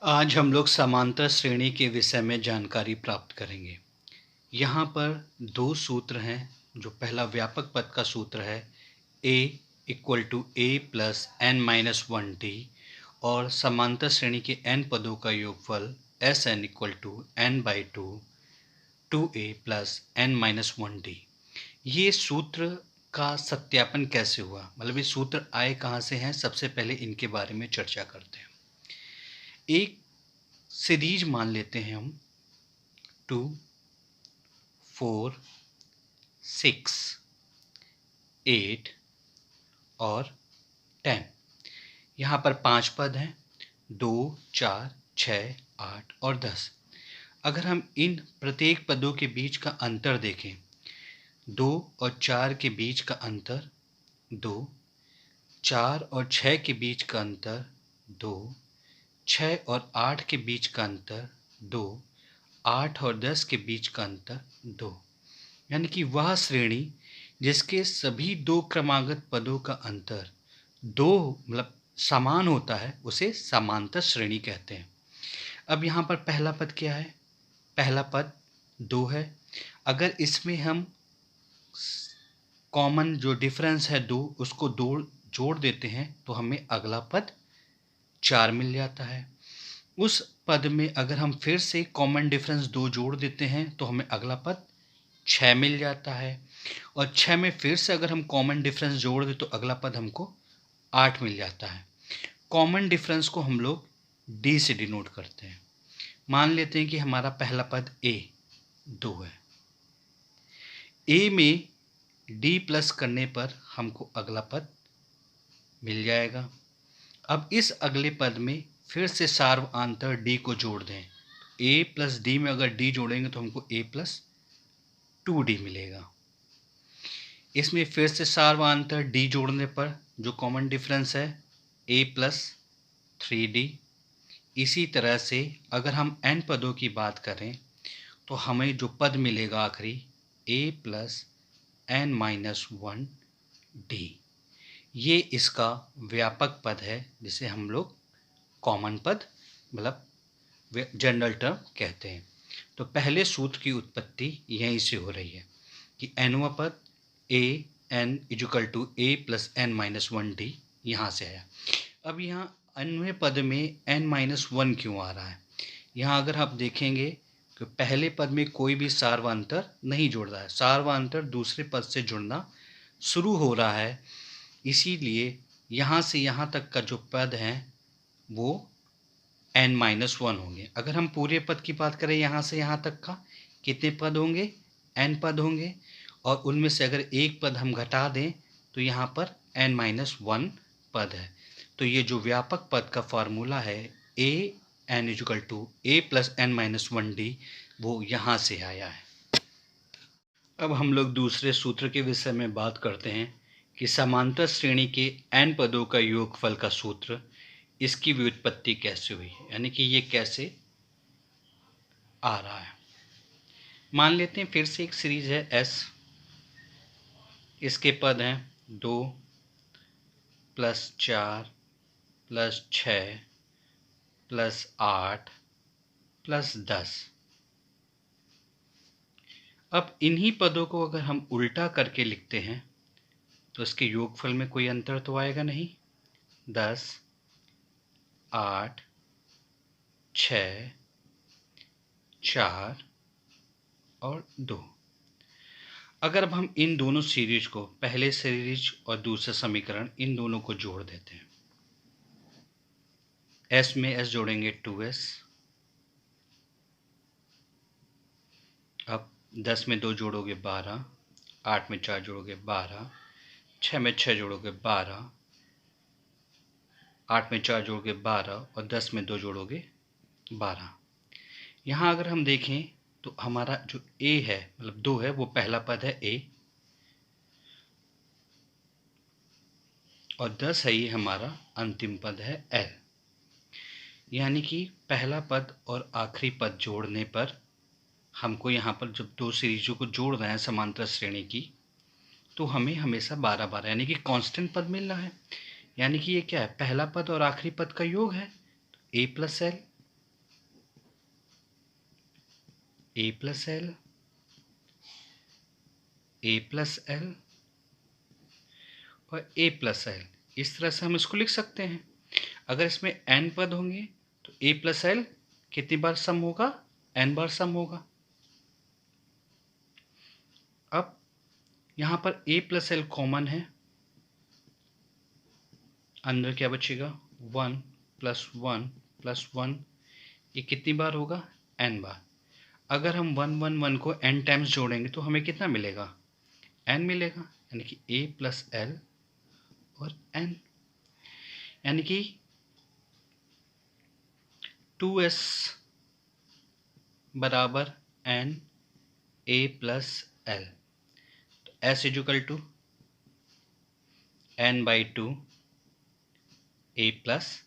आज हम लोग समांतर श्रेणी के विषय में जानकारी प्राप्त करेंगे। यहाँ पर दो सूत्र हैं। जो पहला व्यापक पद का सूत्र है a equal to A plus N minus one D और समांतर श्रेणी के n पदों का योगफल S N equal to N by two A plus N minus one D. ये सूत्र का सत्यापन कैसे हुआ, मतलब ये सूत्र आए कहाँ से हैं, सबसे पहले इनके बारे में चर्चा करते हैं। एक सीरीज मान लेते हैं हम 2, 4, 6, 8 और 10। यहाँ पर 5 पद हैं, 2, 4, 6, 8 और 10। अगर हम इन प्रत्येक पदों के बीच का अंतर देखें, 2 और 4 के बीच का अंतर 2, 4 और 6 के बीच का अंतर 2, 6 और 8 के बीच का अंतर 2, 8 और 10 के बीच का अंतर 2। यानी कि वह श्रेणी जिसके सभी दो क्रमागत पदों का अंतर 2 मतलब समान होता है उसे समांतर श्रेणी कहते हैं। अब यहाँ पर पहला पद क्या है? पहला पद 2 है। अगर इसमें हम कॉमन जो डिफरेंस है 2 उसको 2 जोड़ देते हैं तो हमें अगला पद 4 मिल जाता है। उस पद में अगर हम फिर से कॉमन डिफरेंस 2 जोड़ देते हैं तो हमें अगला पद 6 मिल जाता है। और 6 में फिर से अगर हम कॉमन डिफरेंस जोड़ दें तो अगला पद हमको 8 मिल जाता है। कॉमन डिफरेंस को हम लोग डी से डिनोट करते हैं। मान लेते हैं कि हमारा पहला पद ए 2 है। ए में डी प्लस करने पर हमको अगला पद मिल जाएगा। अब इस अगले पद में फिर से सार्वआंतर डी को जोड़ दें। ए प्लस डी में अगर डी जोड़ेंगे तो हमको ए प्लस 2d मिलेगा। इसमें फिर से सार्वआंतर d जोड़ने पर जो कॉमन डिफरेंस है a प्लस 3d। इसी तरह से अगर हम n पदों की बात करें तो हमें जो पद मिलेगा आखिरी a plus N minus one D. ये इसका व्यापक पद है जिसे हम लोग कॉमन पद मतलब जनरल टर्म कहते हैं। तो पहले सूत्र की उत्पत्ति यहीं से हो रही है कि nवां पद a n equal to A plus N minus one d यहाँ से आया। अब यहाँ nवें पद में n माइनस वन क्यों आ रहा है? यहाँ अगर आप देखेंगे कि पहले पद में कोई भी सार्वंतर नहीं जुड़ रहा है, सार्वंतर दूसरे पद से जुड़ना शुरू हो रहा है। इसीलिए यहाँ से यहाँ तक का जो पद हैं वो n माइनस वन होंगे। अगर हम पूरे पद की बात करें यहाँ से यहाँ तक का कितने पद होंगे? n पद होंगे। और उनमें से अगर एक पद हम घटा दें तो यहाँ पर n माइनस वन पद है। तो ये जो व्यापक पद का फॉर्मूला है a n equal to A plus N minus one d वो यहाँ से आया है। अब हम लोग दूसरे सूत्र के विषय में बात करते हैं कि समांतर श्रेणी के n पदों का योगफल का सूत्र, इसकी व्युत्पत्ति कैसे हुई, यानी कि ये कैसे आ रहा है। मान लेते हैं फिर से एक सीरीज है S, इसके पद हैं 2 प्लस 4 प्लस 6 प्लस 8 प्लस 10। अब इन्हीं पदों को अगर हम उल्टा करके लिखते हैं तो इसके योगफल में कोई अंतर तो आएगा नहीं। 10, 8, 6, 4 और 2। अगर अब हम इन दोनों सीरीज को, पहले सीरीज और दूसरा समीकरण, इन दोनों को जोड़ देते हैं। S में S जोड़ेंगे 2S। अब 10 में 2 जोड़ोगे 12, 8 में 4 जोड़ोगे 12, 6 में 6 जोड़ोगे 12, 8 में 4 जोड़ोगे 12 और 10 में 2 जोड़ोगे 12। यहाँ अगर हम देखें तो हमारा जो A है मतलब 2 है, वो पहला पद है A और 10 है ये हमारा अंतिम पद है L। यानी कि पहला पद और आखिरी पद जोड़ने पर हमको यहाँ पर जब दो सीरीजों को जोड़ रहे हैं समांतर श्रेणी की तो हमें हमेशा 12-12 यानी कि कांस्टेंट पद मिल रहा है। यानी कि ये क्या है? पहला पद और आखिरी पद का योग है, A plus L. A plus L, A plus L और ए प्लस एल। इस तरह से हम इसको लिख सकते हैं। अगर इसमें n पद होंगे तो ए प्लस एल कितनी बार सम होगा? n बार सम होगा। अब यहाँ पर ए प्लस एल कॉमन है, अंदर क्या बचेगा? 1 प्लस 1 प्लस 1, ये कितनी बार होगा? n बार। अगर हम 1 1 1 को n टाइम्स जोड़ेंगे तो हमें कितना मिलेगा? n मिलेगा, यानी कि a प्लस एल और n, यानी कि 2s बराबर n a प्लस एल। तो s equal to n by 2 a plus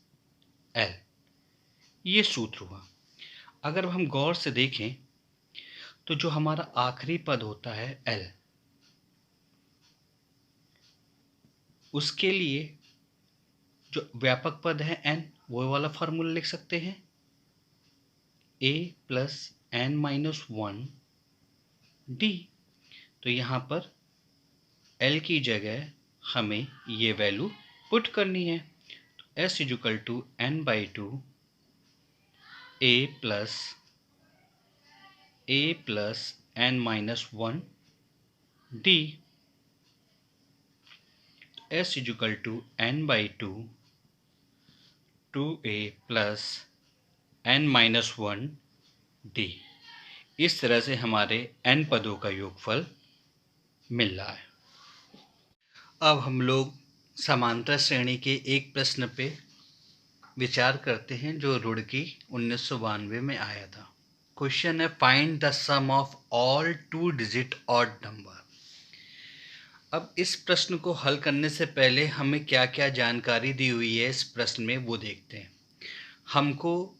L, ये सूत्र हुआ। अगर हम गौर से देखें तो जो हमारा आखिरी पद होता है l, उसके लिए जो व्यापक पद है n, वो वाला फार्मूला लिख सकते हैं, a plus N minus 1 D. तो यहाँ पर l की जगह हमें ये वैल्यू पुट करनी है। तो s equal to n by 2 a plus N minus 1 D. s equal to n by 2 2a plus n minus 1 D. इस तरह से हमारे n पदों का योगफल मिल रहा है। अब हम लोग समांतर श्रेणी के एक प्रश्न पे विचार करते हैं जो रुड़की 1992 में आया था। क्वेश्चन है, find the sum of all 2 digit odd number. अब इस प्रश्न को हल करने से पहले हमें क्या क्या जानकारी दी हुई है इस प्रश्न में वो देखते हैं। हमको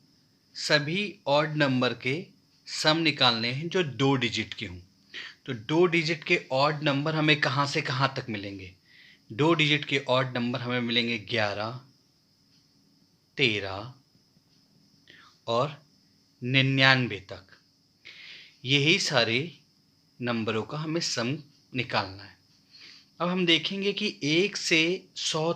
सभी ऑड नंबर के सम निकालने हैं जो 2 डिजिट के हों। तो 2 डिजिट के ऑड नंबर हमें कहाँ से कहाँ तक मिलेंगे? 2 डिजिट के ऑड नंबर हमें मिलेंगे 11, 13 और 99 तक। यही सारे नंबरों का हमें सम निकालना है। अब हम देखेंगे कि 1 से 100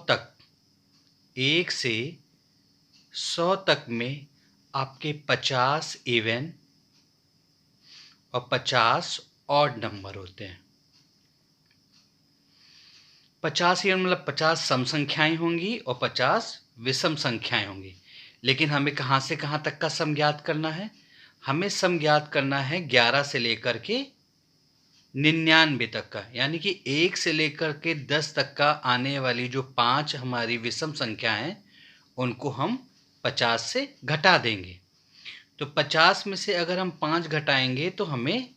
तक में आपके 50 इवन और 50 ऑड नंबर होते हैं। 50 इवन मतलब 50 सम संख्याएं होंगी और 50 विषम संख्याएं होंगी। लेकिन हमें कहाँ से कहाँ तक का सम ज्ञात करना है? हमें सम ज्ञात करना है 11 से लेकर के 99 तक का, यानी कि 1 से लेकर के 10 तक का आने वाली जो 5 हमारी विषम संख्या हैं उनको हम 50 से घटा देंगे। तो 50 में से अगर हम 5 घटाएंगे तो हमें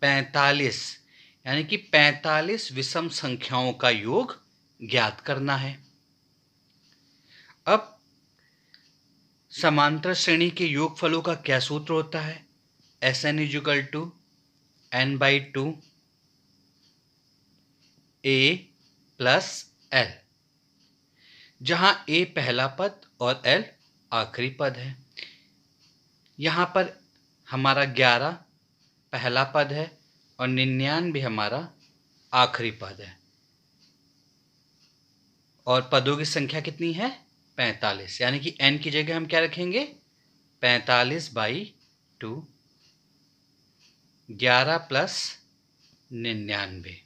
45, यानी कि 45 विषम संख्याओं का योग ज्ञात करना है। अब समांतर श्रेणी के योगफलों का क्या सूत्र होता है? Sn equal to n by 2 a plus L, जहाँ a पहला पद और l आखिरी पद है। यहाँ पर हमारा 11 पहला पद है और 99 हमारा आखिरी पद है। और पदों की संख्या कितनी है? 45, यानी कि n की जगह हम क्या रखेंगे? 45 बाई 2, 11 प्लस 99,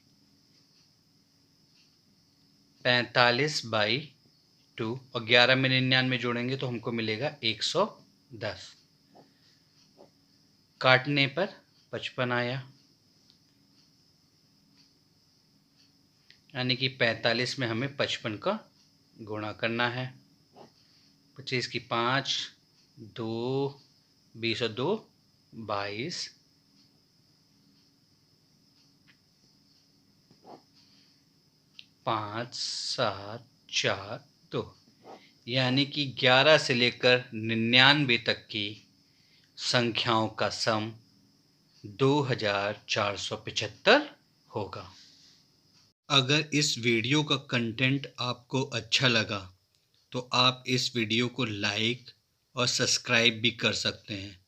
45 बाई 2 और 11 में 99 जोड़ेंगे तो हमको मिलेगा 110। काटने पर 55 आया, यानी कि 45 में हमें 55 का गुणा करना है। 25 की 5, 2, 20 और 2, 22, 5, 7, 4, 2, यानी कि 11 से लेकर 99 तक की संख्याओं का सम 2475 होगा। अगर इस वीडियो का कंटेंट आपको अच्छा लगा तो आप इस वीडियो को लाइक और सब्सक्राइब भी कर सकते हैं।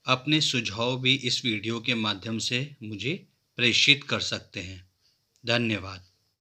अपने सुझाव भी इस वीडियो के माध्यम से मुझे प्रेषित कर सकते हैं। धन्यवाद।